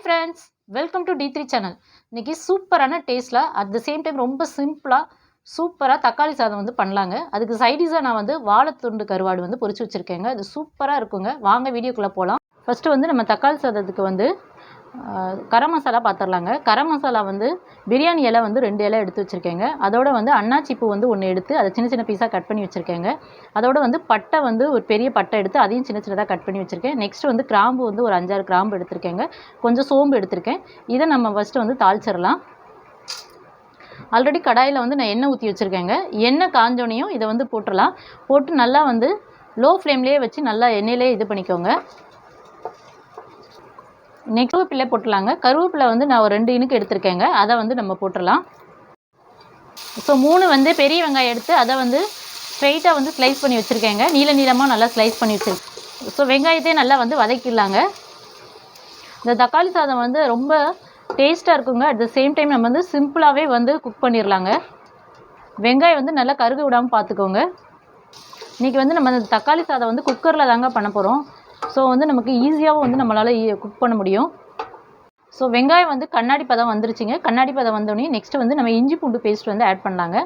Friends, welcome to D3 channel. இன்னைக்கு சூப்பரான டேஸ்ட்ல அட் த சேம் டைம் ரொம்ப சிம்பிளா சூப்பரா தக்காளி சாதம் வந்து பண்ணலாங்க. அதுக்கு சைடிஷா நான் வந்து வாழைத்துண்டு கருவாடு வந்து பொரிச்சு வச்சிருக்கேங்க. இது சூப்பரா இருக்குங்க. வாங்க வீடியோக்குள்ள போலாம். ஃபர்ஸ்ட் வந்து நம்ம தக்காளி சாதத்துக்கு வந்து கரம் மசாலா பார்த்துடலாங்க. கரம் மசாலா வந்து பிரியாணி இலை வந்து 2 இலை எடுத்து வச்சுருக்கேங்க. அதோட வந்து அன்னாச்சி பூ வந்து 1 எடுத்து அதை சின்ன சின்ன பீஸாக கட் பண்ணி வச்சுருக்கேங்க. அதோட வந்து பட்டை வந்து ஒரு பெரிய பட்டை எடுத்து அதையும் சின்ன சின்னதாக கட் பண்ணி வச்சுருக்கேன். நெக்ஸ்ட் வந்து கிராம்பு வந்து ஒரு 5-6 கிராம்பு எடுத்திருக்கேங்க. கொஞ்சம் சோம்பு எடுத்திருக்கேன். இதை நம்ம ஃபஸ்ட்டு வந்து தாளிச்சிடலாம். ஆல்ரெடி கடாயில் வந்து நான் எண்ணெய் ஊற்றி வச்சுருக்கேங்க. எண்ணெய் காஞ்சோனையும் இதை வந்து போட்டுடலாம். போட்டு நல்லா வந்து லோ ஃப்ளேம்லேயே வச்சு நல்லா எண்ணெயிலே இது பண்ணிக்கோங்க. நெக்ஸ்ட் கருவேப்பிலை போட்டுடலாங்க. கருவேப்பிலை வந்து நான் ஒரு 2 இனுக்கு எடுத்திருக்கேங்க. அதை வந்து நம்ம போட்டுடலாம். ஸோ 3 வந்து பெரிய வெங்காயம் எடுத்து அதை வந்து ஸ்ட்ரைட்டாக வந்து ஸ்லைஸ் பண்ணி வச்சுருக்கேங்க. நீளமாக நல்லா ஸ்லைஸ் பண்ணி வச்சுருக்கேன். ஸோ வெங்காயத்தையே நல்லா வந்து வதக்கிடலாங்க. இந்த தக்காளி சாதம் வந்து ரொம்ப டேஸ்ட்டாக இருக்குங்க. அட் த சேம் டைம் நம்ம வந்து சிம்பிளாகவே வந்து குக் பண்ணிடலாங்க. வெங்காயம் வந்து நல்லா கருக விடாமல் பார்த்துக்கோங்க. இன்றைக்கி வந்து நம்ம இந்த தக்காளி சாதம் வந்து குக்கரில் தாங்க பண்ண போகிறோம். ஸோ வந்து நமக்கு ஈஸியாகவும் வந்து நம்மளால் குக் பண்ண முடியும். ஸோ வெங்காயம் வந்து கண்ணாடி பதம் வந்துருச்சுங்க. கண்ணாடி பதம் வந்தோடனே நெக்ஸ்ட்டு வந்து நம்ம இஞ்சி பூண்டு பேஸ்ட் வந்து ஆட் பண்ணலாங்க.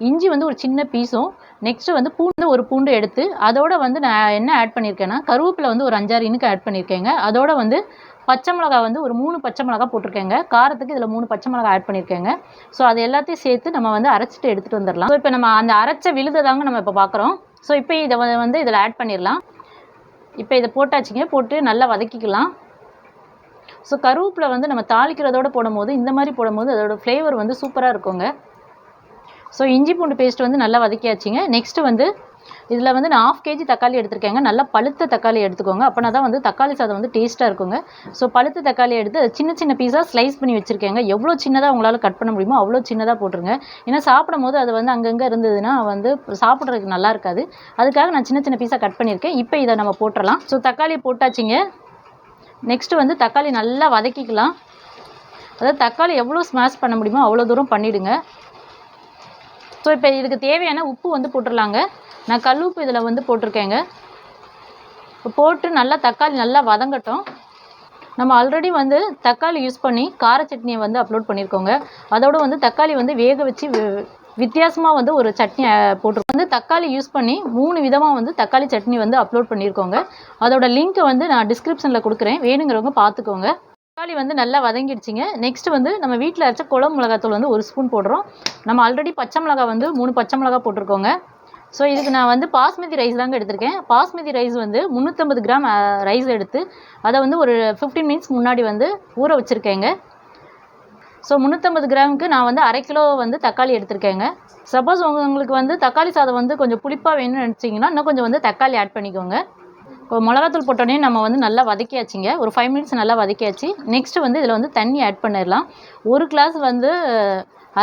இஞ்சி வந்து ஒரு சின்ன பீஸும் நெக்ஸ்ட்டு வந்து பூண்டு ஒரு பூண்டு எடுத்து அதோட வந்து நான் என்ன ஆட் பண்ணியிருக்கேன்னா கருவேப்பிலை வந்து ஒரு 5-6 இனுக்கு ஆட் பண்ணியிருக்கேங்க. அதோட வந்து பச்சை மிளகா வந்து ஒரு 3 பச்சை மிளகா போட்டிருக்கேங்க. காரத்துக்கு இதில் 3 பச்சை மிளகா ஆட் பண்ணியிருக்கேங்க. ஸோ அது எல்லாத்தையும் சேர்த்து நம்ம வந்து அரைச்சிட்டு எடுத்துகிட்டு வந்துடலாம். ஸோ இப்போ நம்ம அந்த அரைச்ச விழுதை தாங்க நம்ம இப்போ பார்க்குறோம். ஸோ இப்போ இதை வந்து இதில் ஆட் பண்ணிடலாம். இப்போ இதை போட்டாச்சுங்க. போட்டு நல்லா வதக்கிக்கலாம். ஸோ கருவேப்பிலை வந்து நம்ம தாளிக்கிறதோடு போடும்போது இந்த மாதிரி போடும்போது அதோடய ஃப்ளேவர் வந்து சூப்பராக இருக்குங்க. ஸோ இஞ்சி பூண்டு பேஸ்ட் வந்து நல்லா வதக்கியாச்சுங்க. நெக்ஸ்ட்டு வந்து இதில் வந்து நான் 1/2 kg தக்காளி எடுத்திருக்கேங்க. நல்லா பழுத்த தக்காளி எடுத்துக்கோங்க. அப்போனா தான் வந்து தக்காளி சாதம் வந்து டேஸ்ட்டாக இருக்குங்க. ஸோ பழுத்த தக்காளி எடுத்து சின்ன சின்ன பீஸாக ஸ்லைஸ் பண்ணி வச்சுருக்கேங்க. எவ்வளோ சின்னதாக உங்களால் கட் பண்ண முடியுமோ அவ்வளோ சின்னதாக போட்டுருங்க. ஏன்னா சாப்பிடும் போது அது வந்து அங்கங்கே இருந்ததுன்னா வந்து சாப்பிட்றதுக்கு நல்லா இருக்காது. அதுக்காக நான் சின்ன சின்ன பீஸாக கட் பண்ணியிருக்கேன். இப்போ இதை நம்ம போட்டுடலாம். ஸோ தக்காளி போட்டாச்சுங்க. நெக்ஸ்ட்டு வந்து தக்காளி நல்லா வதக்கிக்கலாம். அதாவது தக்காளி எவ்வளோ ஸ்மாஷ் பண்ண முடியுமோ அவ்வளோ தூரம் பண்ணிவிடுங்க. ஸோ இப்போ இதுக்கு தேவையான உப்பு வந்து போட்டுடலாங்க. நான் கல் உப்பு இதில் வந்து போட்டிருக்கேங்க. இப்போ போட்டு நல்லா தக்காளி நல்லா வதங்கட்டும். நம்ம ஆல்ரெடி வந்து தக்காளி யூஸ் பண்ணி கார சட்னியை வந்து அப்லோட் பண்ணியிருக்கோங்க. அதோடு வந்து தக்காளி வந்து வேக வச்சு வித்தியாசமாக வந்து ஒரு சட்னி போட்டிருக்கோம். வந்து தக்காளி யூஸ் பண்ணி 3 விதமாக வந்து தக்காளி சட்னி வந்து அப்லோட் பண்ணியிருக்கோங்க. அதோட லிங்க்கை வந்து நான் டிஸ்கிரிப்ஷனில் கொடுக்குறேன். வேணுங்கிறவங்க பார்த்துக்கோங்க. தக்காளி வந்து நல்லா வதங்கிடுச்சிங்க. நெக்ஸ்ட் வந்து நம்ம வீட்டில் அரைச்ச குழம்பு மிளகாத்தூள் வந்து 1 ஸ்பூன் போடுறோம். நம்ம ஆல்ரெடி பச்சை மிளகா வந்து 3 பச்சை மிளகா போட்டிருக்கோங்க. ஸோ இதுக்கு நான் வந்து பாஸ்மதி ரைஸ் தாங்க எடுத்திருக்கேன். பாஸ்மதி ரைஸ் வந்து 350 கிராம் ரைஸ் எடுத்து அதை வந்து ஒரு 15 மினிட்ஸ் முன்னாடி வந்து ஊற வச்சுருக்கேங்க. ஸோ 350 கிராமுக்கு நான் வந்து 1/2 கிலோ வந்து தக்காளி எடுத்திருக்கேங்க. சப்போஸ் உங்களுக்கு வந்து தக்காளி சாதம் வந்து கொஞ்சம் புளிப்பாக வேணும்னு நினச்சிங்கன்னா இன்னும் கொஞ்சம் வந்து தக்காளி ஆட் பண்ணிக்கோங்க. இப்போ மிளகாத்தூள் போட்டோடனே நம்ம வந்து நல்லா வதக்கியாச்சுங்க. ஒரு 5 மினிட்ஸ் நல்லா வதக்கியாச்சு. நெக்ஸ்ட்டு வந்து இதில் வந்து தண்ணி ஆட் பண்ணிடலாம். 1 கிளாஸ் வந்து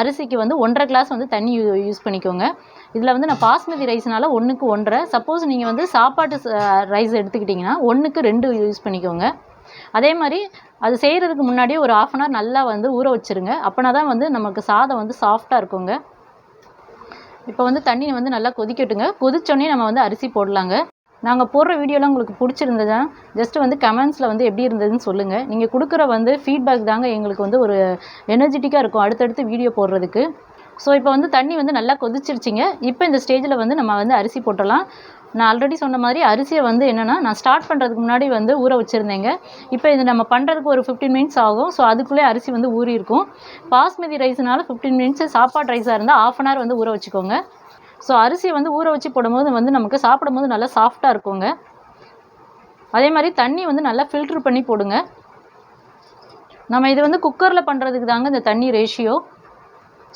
அரிசிக்கு வந்து 1.5 கிளாஸ் வந்து தண்ணி யூஸ் பண்ணிக்கோங்க. இதில் வந்து நான் பாஸ்மதி ரைஸ்னால 1க்கு 1.5. சப்போஸ் நீங்கள் வந்து சாப்பாட்டு ரைஸ் எடுத்துக்கிட்டிங்கன்னா 1க்கு 2 யூஸ் பண்ணிக்கோங்க. அதே மாதிரி அது செய்கிறதுக்கு முன்னாடியே ஒரு 1/2 அன் ஹவர் நல்லா வந்து ஊற வச்சுருங்க. அப்போனா தான் வந்து நமக்கு சாதம் வந்து சாஃப்டாக இருக்குங்க. இப்போ வந்து தண்ணி வந்து நல்லா கொதிக்கட்டுங்க. கொதிச்சோடனே நம்ம வந்து அரிசி போடலாங்க. நாங்கள் போடுற வீடியோலாம் உங்களுக்கு பிடிச்சிருந்ததா ஜஸ்ட்டு வந்து கமெண்ட்ஸில் வந்து எப்படி இருந்ததுன்னு சொல்லுங்கள். நீங்கள் கொடுக்குற வந்து ஃபீட்பேக் தாங்க எங்களுக்கு வந்து ஒரு எனர்ஜெட்டிக்காக இருக்கும் அடுத்தடுத்து வீடியோ போடுறதுக்கு. ஸோ இப்போ வந்து தண்ணி வந்து நல்லா கொதிச்சிருச்சிங்க. இப்போ இந்த ஸ்டேஜில் வந்து நம்ம வந்து அரிசி போட்டுடலாம். நான் ஆல்ரெடி சொன்ன மாதிரி அரிசியை வந்து என்னென்னா நான் ஸ்டார்ட் பண்ணுறதுக்கு முன்னாடி வந்து ஊற வச்சுருந்தேங்க. இப்போ இது நம்ம பண்ணுறதுக்கு ஒரு 15 மினிட்ஸ் ஆகும். ஸோ அதுக்குள்ளே அரிசி வந்து ஊறி இருக்கும். பாஸ்மதி ரைஸ்னால 15 மினிட்ஸு, சாப்பாடு ரைஸாக இருந்தால் 1/2 அன் ஹவர் வந்து ஊற வச்சுக்கோங்க. ஸோ அரிசியை வந்து ஊற வச்சு போடும்போது வந்து நமக்கு சாப்பிடும்போது நல்லா சாஃப்டாக இருக்குங்க. அதே மாதிரி தண்ணி வந்து நல்லா ஃபில்ட்ரு பண்ணி போடுங்க. நம்ம இது வந்து குக்கரில் பண்ணுறதுக்கு தாங்க இந்த தண்ணி ரேஷியோ.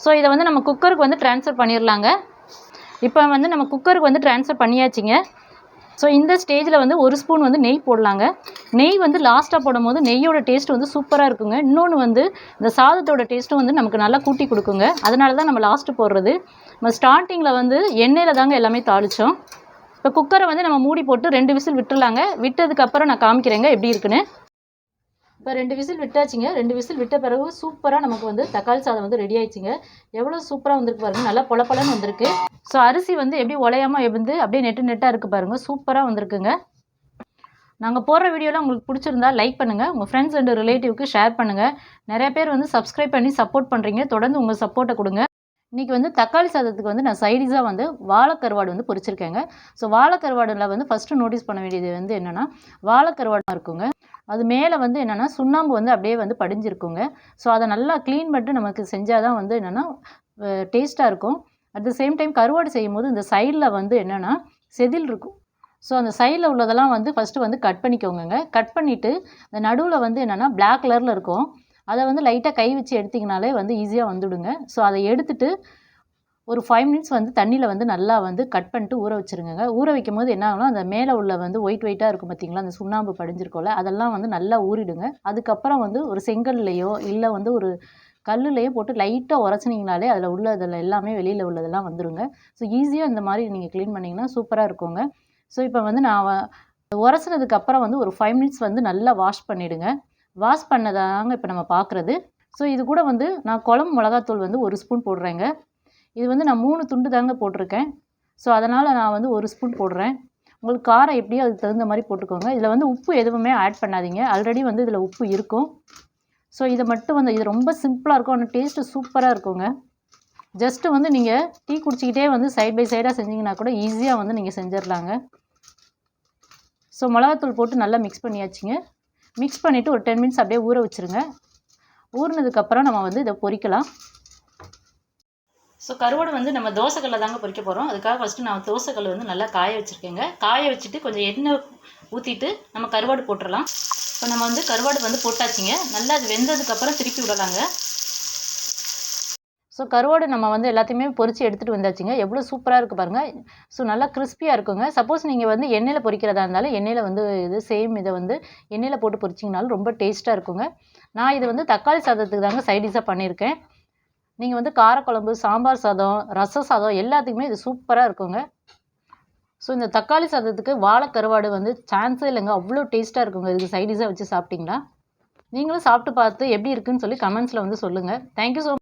ஸோ இதை வந்து நம்ம குக்கருக்கு வந்து ட்ரான்ஸ்ஃபர் பண்ணிடலாங்க. இப்போ வந்து நம்ம குக்கருக்கு வந்து ட்ரான்ஸ்ஃபர் பண்ணியாச்சுங்க. ஸோ இந்த ஸ்டேஜில் வந்து 1 ஸ்பூன் வந்து நெய் போடலாங்க. நெய் வந்து லாஸ்ட்டாக போடும்போது நெய்யோட டேஸ்ட் வந்து சூப்பராக இருக்குங்க. இன்னொன்று வந்து இந்த சாதத்தோட டேஸ்ட்டும் வந்து நமக்கு நல்லா கூட்டி கொடுக்குங்க. அதனால தான் நம்ம லாஸ்ட்டு போடுறது. நம்ம ஸ்டார்டிங்கில் வந்து எண்ணெயில் தாங்க எல்லாமே தாளித்தோம். இப்போ குக்கரை வந்து நம்ம மூடி போட்டு 2 விசில் விட்டுடலாங்க. விட்டதுக்கப்புறம் நான் காமிக்கிறேங்க எப்படி இருக்குன்னு. இப்போ 2 விசில் விட்டாச்சுங்க. 2 விசில் விட்ட பிறகு சூப்பராக நமக்கு வந்து தக்காளி சாதம் வந்து ரெடி ஆயிடுச்சுங்க. எவ்வளோ சூப்பராக வந்திருக்கு பாருங்கள். நல்லா பொலப்பொலன்னு வந்திருக்கு. ஸோ அரிசி வந்து எப்படி உலையாமல் வந்து அப்படியே நெட்டாக இருக்குது பாருங்கள். சூப்பராக வந்திருக்குங்க. நாங்கள் போடுற வீடியோலாம் உங்களுக்கு பிடிச்சிருந்தா லைக் பண்ணுங்கள், உங்கள் ஃப்ரெண்ட்ஸ் அண்ட் ரிலேட்டிவ்க்கு ஷேர் பண்ணுங்கள். நிறைய பேர் வந்து சப்ஸ்கிரைப் பண்ணி சப்போர்ட் பண்ணுறீங்க. தொடர்ந்து உங்கள் சப்போர்ட்டை கொடுங்க. இன்றைக்கி வந்து தக்காளி சாதத்துக்கு வந்து நான் சைடிஷாக வந்து வாழைக்கருவாடு வந்து பொரிச்சிருக்கேங்க. ஸோ வாழைக்கருவாடில் வந்து ஃபஸ்ட்டு நோட்டீஸ் பண்ண வேண்டியது வந்து என்னென்னா, வாழைக்கருவாடாக இருக்குங்க. அது மேலே வந்து என்னென்னா சுண்ணாம்பு வந்து அப்படியே வந்து படிஞ்சிருக்குங்க. ஸோ அதை நல்லா க்ளீன் பண்ணிட்டு நமக்கு செஞ்சால் தான் வந்து என்னென்னா டேஸ்ட்டாக இருக்கும். அட் த சேம் டைம் கருவாடு செய்யும்போது இந்த சைடில் வந்து என்னென்னா செதில் இருக்கும். ஸோ அந்த சைடில் உள்ளதெல்லாம் வந்து ஃபஸ்ட்டு வந்து கட் பண்ணிக்கோங்க. கட் பண்ணிவிட்டு அந்த நடுவில் வந்து என்னென்னா பிளாக் கலரில் இருக்கும். அதை வந்து லைட்டாக கை வச்சு எடுத்திங்கனாலே வந்து ஈஸியாக வந்துடுங்க. ஸோ அதை எடுத்துட்டு ஒரு 5 மினிட்ஸ் வந்து தண்ணியில் வந்து நல்லா வந்து கட் பண்ணிட்டு ஊற வச்சுருங்க. ஊற வைக்கும் போது என்ன ஆகும்னா, அந்த மேலே உள்ள வந்து ஒயிட்டாக இருக்கும் பார்த்தீங்களா, அந்த சுண்ணாம்பு படிஞ்சிருக்கோம்ல, அதெல்லாம் வந்து நல்லா ஊறிடுங்க. அதுக்கப்புறம் வந்து ஒரு செங்கல்லையோ இல்லை வந்து ஒரு கல்லுலேயே போட்டு லைட்டாக உரச்சினிங்கனாலே அதில் உள்ளதில் எல்லாமே வெளியில் உள்ளதெல்லாம் வந்துடுங்க. ஸோ ஈஸியாக இந்த மாதிரி நீங்கள் க்ளீன் பண்ணிங்கன்னா சூப்பராக இருக்குங்க. ஸோ இப்போ வந்து நான் உரசினதுக்கப்புறம் வந்து ஒரு 5 மினிட்ஸ் வந்து நல்லா வாஷ் பண்ணிவிடுங்க. வாஷ் பண்ணதாங்க இப்போ நம்ம பார்க்குறது. ஸோ இது கூட வந்து நான் குழம்பு மிளகாத்தூள் வந்து 1 ஸ்பூன் போடுறேங்க. இது வந்து நான் 3 துண்டு தாங்க போட்டிருக்கேன். ஸோ அதனால் நான் வந்து 1 ஸ்பூன் போடுறேன். உங்களுக்கு காரம் எப்படியோ அதுக்கு தகுந்த மாதிரி போட்டுக்கோங்க. இதில் வந்து உப்பு எதுவுமே ஆட் பண்ணாதீங்க. ஆல்ரெடி வந்து இதில் உப்பு இருக்கும். ஸோ இதை மட்டும் வந்து இது ரொம்ப சிம்பிளாக இருக்கும். ஆனால் டேஸ்ட்டு சூப்பராக இருக்குங்க. ஜஸ்ட்டு வந்து நீங்கள் டீ குடிச்சிக்கிட்டே வந்து சைட் பை சைடாக செஞ்சிங்கன்னா கூட ஈஸியாக வந்து நீங்கள் செஞ்சிடலாங்க. ஸோ மிளகாத்தூள் போட்டு நல்லா மிக்ஸ் பண்ணியாச்சுங்க. மிக்ஸ் பண்ணிவிட்டு ஒரு 10 மினிட்ஸ் அப்படியே ஊற வச்சுருங்க. ஊறினதுக்கப்புறம் நம்ம வந்து இதை பொரிக்கலாம். ஸோ கருவாடு வந்து நம்ம தோசைக்கல்ல தாங்க பொரிக்க போகிறோம். அதுக்காக ஃபஸ்ட்டு நான் தோசைக்கல் வந்து நல்லா காய வச்சுருக்கேங்க. காய வச்சுட்டு கொஞ்சம் எண்ணெய் ஊற்றிட்டு நம்ம கருவாடு போட்டுடலாம். இப்போ நம்ம வந்து கருவாடு வந்து போட்டாச்சுங்க. நல்லா அது வெந்ததுக்கப்புறம் திருப்பி விடலாங்க. ஸோ கருவாடு நம்ம வந்து எல்லாத்தையுமே பொரித்து எடுத்துகிட்டு வந்தாச்சுங்க. எவ்வளோ சூப்பராக இருக்குது பாருங்கள். ஸோ நல்லா கிறிஸ்பியாக இருக்குங்க. சப்போஸ் நீங்கள் வந்து எண்ணெயில் பொரிக்கிறதா இருந்தாலும் எண்ணெயில் வந்து இது சேம் இதை வந்து எண்ணெயில் போட்டு பொரிச்சிங்கனாலும் ரொம்ப டேஸ்ட்டாக இருக்குங்க. நான் இது வந்து தக்காளி சாதத்துக்கு தாங்க சைடிஷாக பண்ணியிருக்கேன். நீங்கள் வந்து காரக்குழம்பு, சாம்பார் சாதம், ரச சாதம் எல்லாத்துக்குமே இது சூப்பராக இருக்குங்க. ஸோ இந்த தக்காளி சாதத்துக்கு வாழைக்கருவாடு வந்து சான்ஸே இல்லைங்க. அவ்வளோ டேஸ்ட்டாக இருக்குங்க. இதுக்கு சைடிஷாக வச்சு சாப்பிட்டிங்களா? நீங்களும் சாப்பிட்டு பார்த்து எப்படி இருக்குன்னு சொல்லி கமெண்ட்ஸில் வந்து சொல்லுங்கள். Thank you so